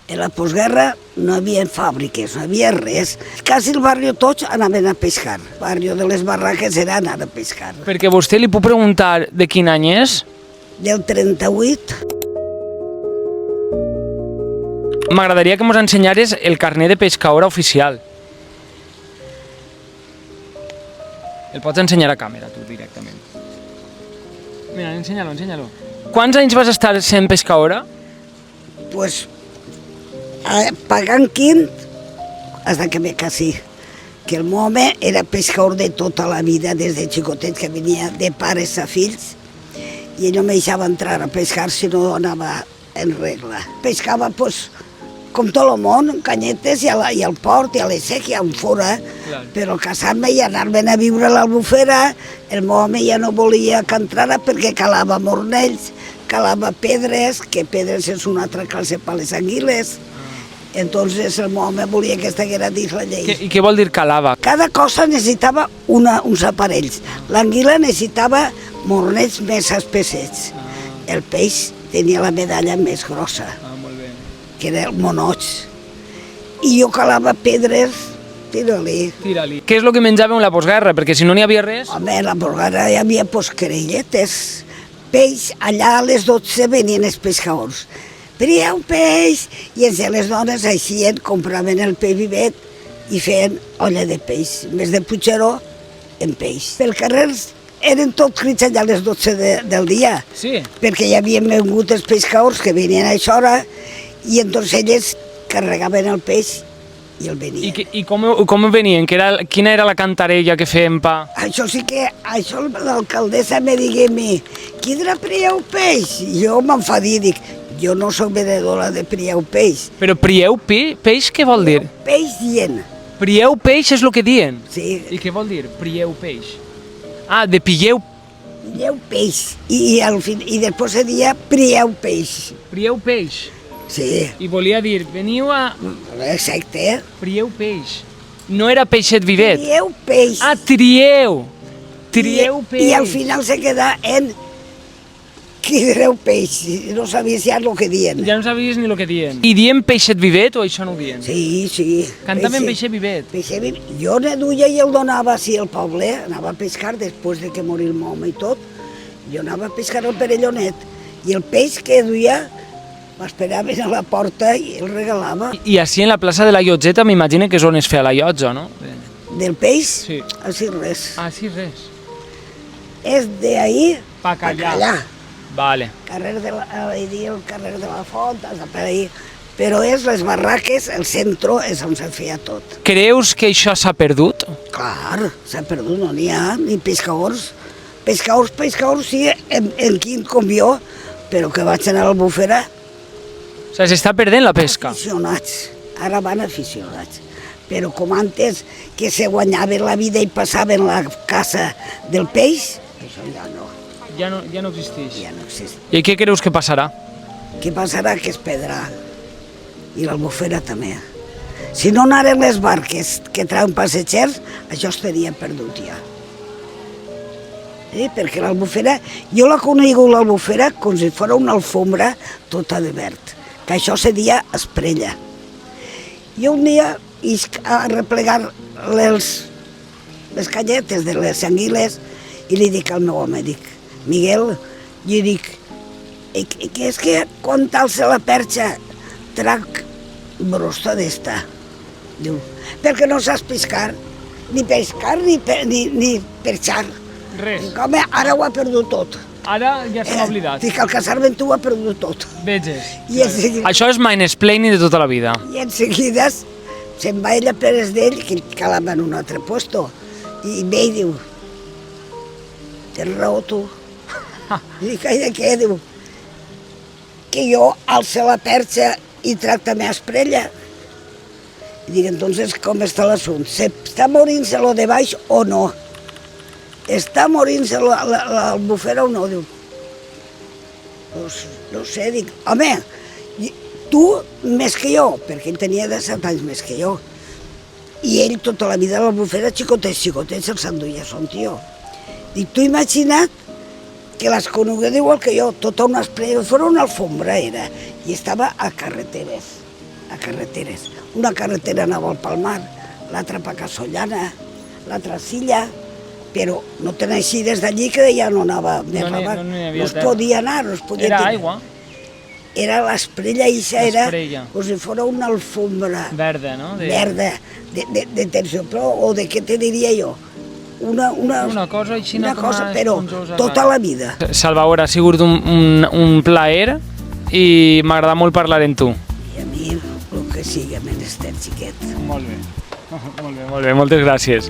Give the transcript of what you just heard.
En la postguerra no hi havia fàbriques, no hi havia res. Quasi el barri tots anaven a pescar. El barri de les barraques era anar a pescar. Perquè vostè li puc preguntar de quin any és? Del 38. M'agradaria que ens ensenyares el carnet de pescadora oficial. El pots ensenyar a càmera, tu, directament. Mira, ensenya-lo, ensenya-lo. Quants anys vas estar sent pescadora? Pues, pagant quint, hasta que me casé. Que el meu home era pescador de tota la vida, des de xicotet, que venia de pares a fills, i ell no me deixava entrar a pescar si no anava en regla. Pescava, pues, com tot el món, en canyetes i al port, i a l'Essec, i a fora, però casar-me i anar-me'n a viure a l'Albufera, el meu home ja no volia que entrara perquè calava mornells, calava pedres, que pedres és una altra classe per les anguiles. Entonces el meu home volia que estiguera dins la llei. I què vol dir calava? Cada cosa necessitava uns aparells. L'anguila necessitava mornells més espessets. El peix tenia la medalla més grossa, que era el monoig. I jo calava pedres, tira-li. Tira-li. Què és el que menjàveu en la postguerra? Perquè si no n'hi havia res... Home, a la postguerra hi havia creilletes, peix. Allà a les 12 venien els pescadors. Prieu peix! I les dones eixien, compraven el peix vivet i feien olla de peix. En vez de puiggeró, en peix. Pel carrer eren tots crits allà a les 12 del dia. Sí. Perquè hi havien vengut els pescadors que venien a aquesta hora i entonces elles carregaven el peix i el venien. I com venien? Quina era la cantarella que feien pa? Això sí que, l'alcaldessa me digué a mi, qui prieu peix? I jo m'enfadí i dic, jo no soc venedora de prieu peix. Però prieu peix què vol dir? Peix dient. Prieu peix és el que diuen? Sí. I què vol dir, prieu peix? Ah, de pilleu. Pilleu peix. I després se dia prieu peix. Prieu peix. Sí. I volia dir, veniu a... Exacte. Prieu peix. No era peixet vivet. Trieu peix. Ah, trieu. Trieu peix. I al final se queda en quidreu peix. No sabies ja el que dien. Ja no sabies ni el que dien. I diem peixet vivet o això no ho dien? Sí, sí. Cantaven peixet vivet. Peixet vivet. Jo ne duia i el donava així al poble. Anava a pescar després de que morir el meu home i tot. Jo anava a pescar al Perellonet. I el peix que duia m'esperaven a la porta i el regalava. I així en la plaça de la Llotzeta m'imagino que és on es feia la llotja, no? Del peix? Sí. Així res. Així res. És d'ahí pa allà. Vale. El carrer de la Font, per ahí. Però és les barraques, el centre és on se feia tot. Creus que això s'ha perdut? Clar, s'ha perdut, no n'hi ha, ni pescadors. Pescadors sí, en quin com jo, però que vaig anar a l'Albufera. O sigui, s'està perdent la pesca. Aficionats, ara van aficionats. Però com antes, que se guanyaven la vida i passaven la caça del peix, això ja no. Ja no existeix. Ja no existeix. I què creus que passarà? Què passarà? Que es perdrà. I l'Albufera també. Si no anaren les barques que trauen passatgers, això estaria perdut ja. Perquè l'Albufera, jo la conegut l'Albufera com si fos una alfombra tota de verd, que això se dia esprella. Jo un dia a replegar les canyetes de les anguiles i li dic al meu home, dic, Miguel, jo dic, que és que quan t'alça la perxa trac brosta d'esta. Diu, perquè no saps pescar, ni perxar. Res. Dic, home, ara ho ha perdut tot. Ara ja se m'ha oblidat. Dic, al casar-me tu ho ha perdut tot. Veges. Això és mansplaining de tota la vida. I en seguida se'n va ella per d'ell, que calava en un altre puesto, i ve i diu, tens raó tu. I dic, ai, de què? Diu, que jo alço la perxa i tracta més esprella. I dic, entonces, com està l'assumpte? S'està morint-se lo de baix o no? Està morint-se l'Albufera o no? Diu, no sé, dic, home, tu més que jo, perquè ell tenia 17 anys més que jo. I ell tota la vida a l'Albufera, xicotets se'ls enduia son tio. Dic, tu imagina't que les conegué igual que jo, tota una esprella, fora una alfombra era, i estava a carreteres. a carreteres. Una carretera anava al Palmar, l'altra per Casollana, l'altra a Silla, però no te n'així des d'allí que ja no anava més avant. No es podia anar, no es podia Era tirar. aigua Era l'esprella, ixa era L'esprella. com si fos una alfombra verda, no? verda, de terciopelo, o de què te diria jo? Una cosa així, una com cosa, a però esponjosa, tota rara. la vida. Salvador, ha sigut un plaer i m'agrada molt parlar amb tu. I a mi, el que sigui menester, xiquet. Molt bé, molt bé, moltes gràcies.